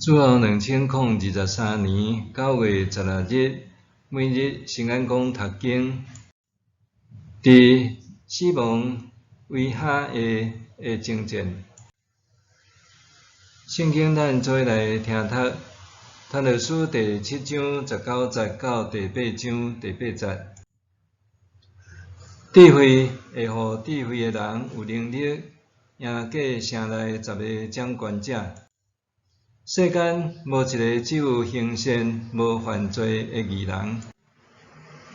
主后2023年9月16日，每日圣安宫读经，伫死亡威吓的征战。圣经咱做来听读，传道书第7章19节到第8章第8节。智慧会互智慧的人有能力赢过城内10个掌权者。世间无一个只有行善无犯罪的义人。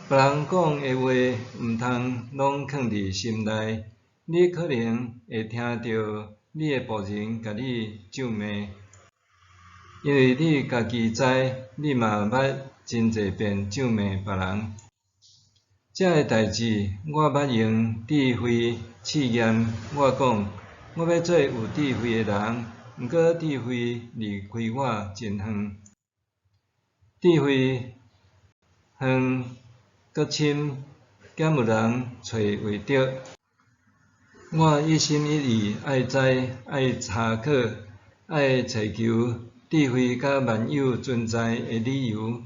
别人讲的话，毋通拢藏伫心内。你可能会听到你的仆人甲你咒骂，因为你家己知，你嘛捌真侪遍咒骂别人。这个代志，我捌用智慧试验。我讲，我要做有智慧的人。毋过智慧离开我真远，智慧远搁深，减有人找袂着。我一心一意爱知、爱查考、爱找求智慧甲万有存在的理由，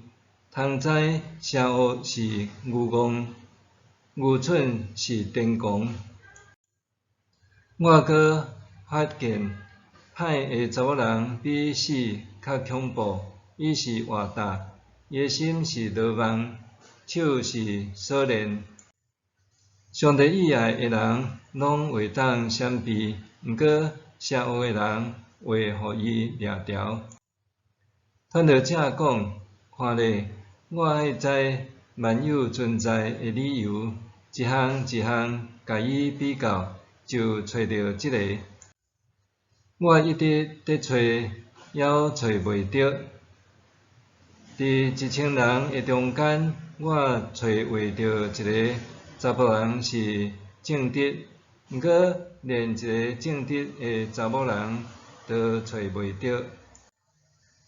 通知邪恶是愚妄，愚蠢是癫狂。我搁发现，歹的查某人比死较恐怖。伊是活大，伊的心是罗网，手是锁链。上帝以外的人拢会当闪避，毋过邪恶的人会互伊掠条。传道者讲，看咧，我爱知万有存在的理由，一项一项甲伊比较，就找到即个。我一直伫找，犹找袂着。伫1000人的中间，我找袂着一个查甫人是正直，毋过连一个正直的查某人都找袂着。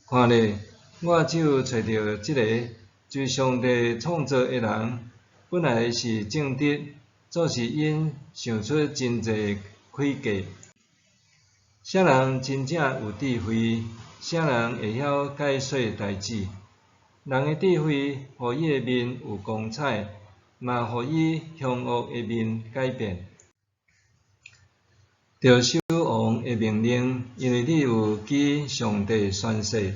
看咧，我只有找到即个，就是上帝创造的人，本来是正直，做是因想出真侪诡计。啥人真正有智慧？啥人会晓解说代志？人的智慧，互伊的面有光彩，嘛互伊凶恶的面改变。着守王的命令，因为你有记上帝宣誓。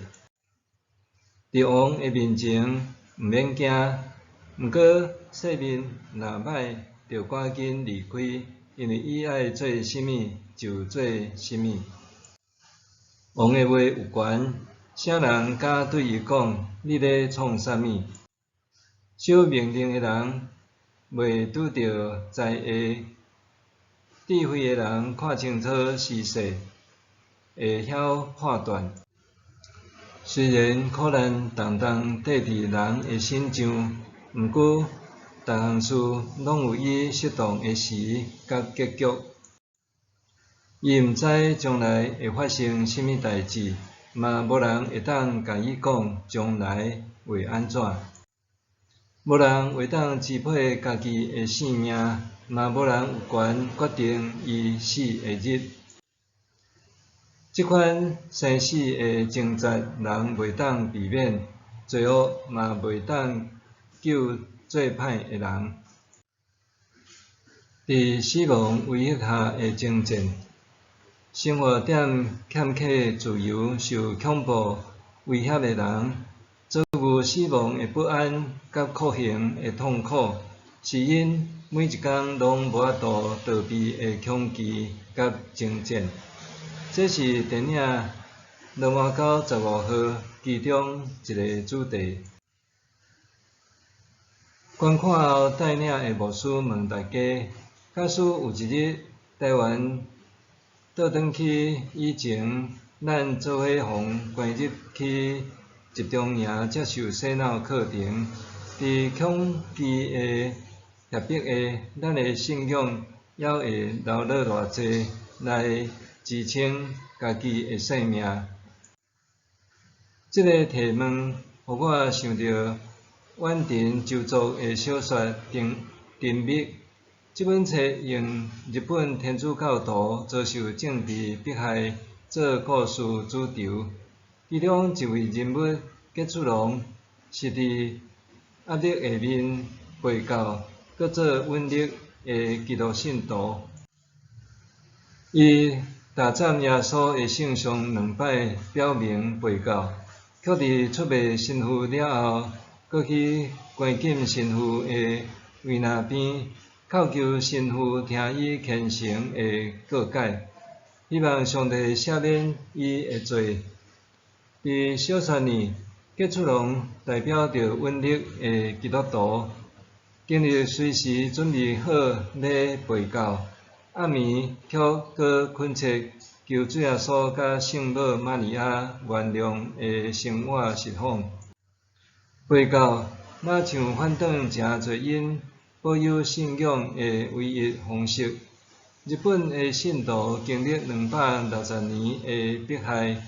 伫王的面前，毋免惊。毋过说面若歹，就赶紧离开，因为伊爱做甚物就做甚物。王的话有权，啥人敢对伊讲，你咧创啥物？守命令的人袂拄着灾厄，智慧的人看清楚时势，会晓判断。虽然苦难重重缀伫人的身上，毋过逐项事拢有伊适当的时甲结局。伊毋知将来会发生甚物代志，嘛无人会当甲伊讲将来会安怎。无人会当支配家己的性命，嘛无人有权决定伊死的日。即款生死的挣扎，人袂当避免，罪恶嘛袂当救做歹的人。伫死亡威胁下的征战。生活点欠缺自由、受恐怖威胁的人，遭遇死亡的不安甲酷刑的痛苦，是因每一工拢无法度逃避的恐惧甲征战。这是电影《罗马狗15号》其中一个主题。观看后，带领的牧师问大家：假使有一日台湾倒转去以前，咱做伙互关入去集中营接受洗脑课程，伫恐惧的压迫下，咱的信仰还会留落偌济来支撑家己的性命？这个提问，互我想到阮陈周作的小说《沉默》。这本册用日本天主教徒遭受政治迫害做故事主轴，其其中一位人物结出龙是伫压力下面背教，搁做稳力的基督信徒。伊大赞耶稣的圣上2摆表明背教，却伫出卖神父了后，搁去关禁神父的位那边，叩求神父听伊虔诚的告解，希望上帝赦免伊的罪。伫小3年，结出龙代表着稳力的基督徒，经历随时准备好要背教。暗暝却搁恳切求主耶稣甲圣母玛利亚原谅的生活实况。背教马上反转诚侪因保有信仰的唯一方式。日本的信徒经历260年的迫害，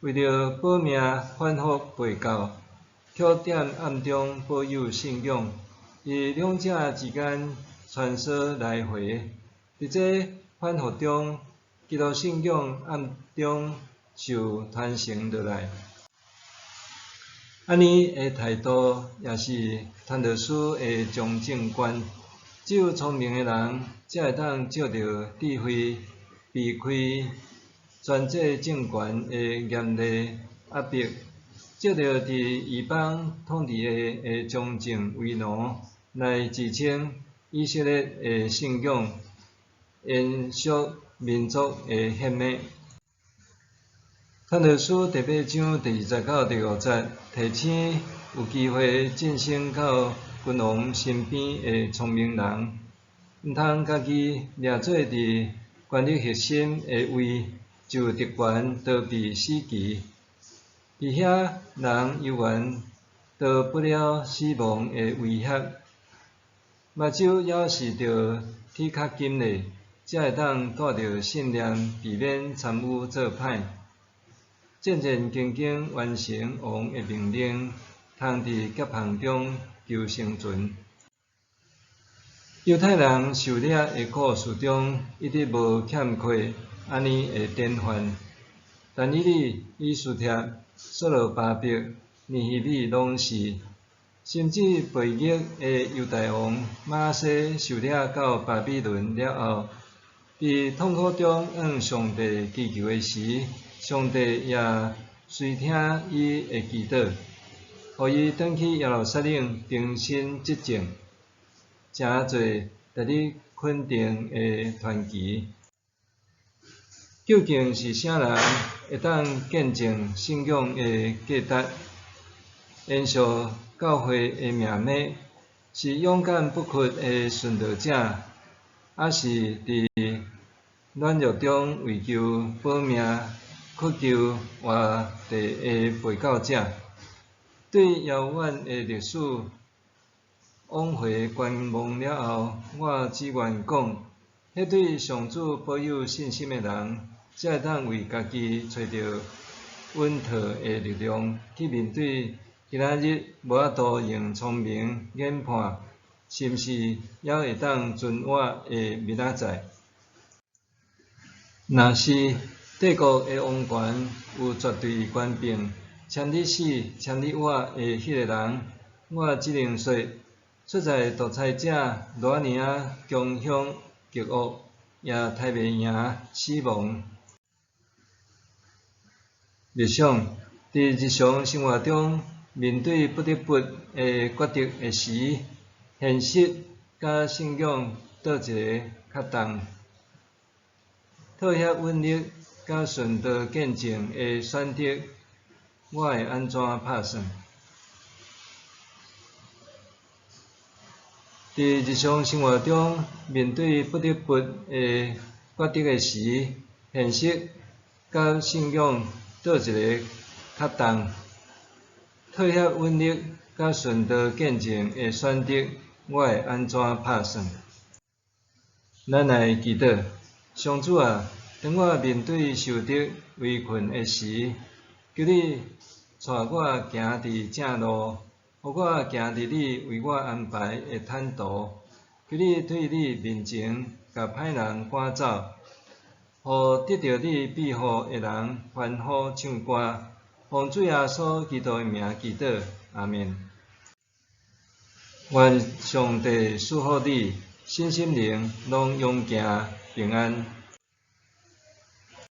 为了保命反复背教，却踮暗中保有信仰，伫两者之间穿梭来回。伫这反复中，基督信仰暗中受传承落来。安尼的态度，也是传道书的中正观。只有聪明的人，才会当借着智慧避开专制政权的严厉压迫，借着伫异邦统治的忠正为奴，来支撑以色列的信仰。延续民族的血脉。传道书第8章第29、第5节，提醒有机会晋升到君王身边的聪明人，毋通家己掠做伫权力核心的位，就特权逃避死期。伫遐人犹原逃不了死亡的威胁，目睭要是着铁壳金嘞，才会当带着信念，避免参与做歹，战战兢兢完成王的命令，通伫劫项中求生存。犹太人受掠的故事中，一直无欠缺安尼的典范。但以理、以斯帖、所罗巴伯、尼希米拢是，甚至背逆的犹大王马西受掠到巴比伦了后，伫痛苦中向上帝祈求的时，上帝也垂听伊的祈祷，互伊转去耶路撒冷重新执政。诚侪值得肯定的传奇。究竟是啥人会当见证信仰的价值，延续教会的命脉？是勇敢不屈的顺道者，还是伫软弱中为求保命、渴求活地的背教者？对遥远的历史往回观望了后，我只愿讲，迄对上主保有信心的人，才会当为家己找到稳妥的力量，去面对今仔日无法度用聪明研判，是毋是还会当存活的明仔载。若是帝国的王权有绝对权柄，千里死千里活的迄个人，我只能说，出在独裁者偌尔啊强凶极恶，也杀袂赢死亡。日想，伫日常生活中，面对不得不的决定的时，现实甲信仰倒一个较重？套遐稳力甲顺道见证的选择，我会安怎拍算？伫日常生活中，面对不得不的决定的时，现实甲信仰倒一个较重？套遐稳力甲顺道见证的选择，我会安怎拍算？咱来祈祷。上主啊，当我面对受敌围困的时，求你带我行伫正路，互我行伫你为我安排的坦途。求你对你面前，甲歹人赶走，互得到你庇护的人欢呼唱歌，奉主耶稣基督的名祈祷，阿们。愿上帝祝福你，身心灵拢永行平安。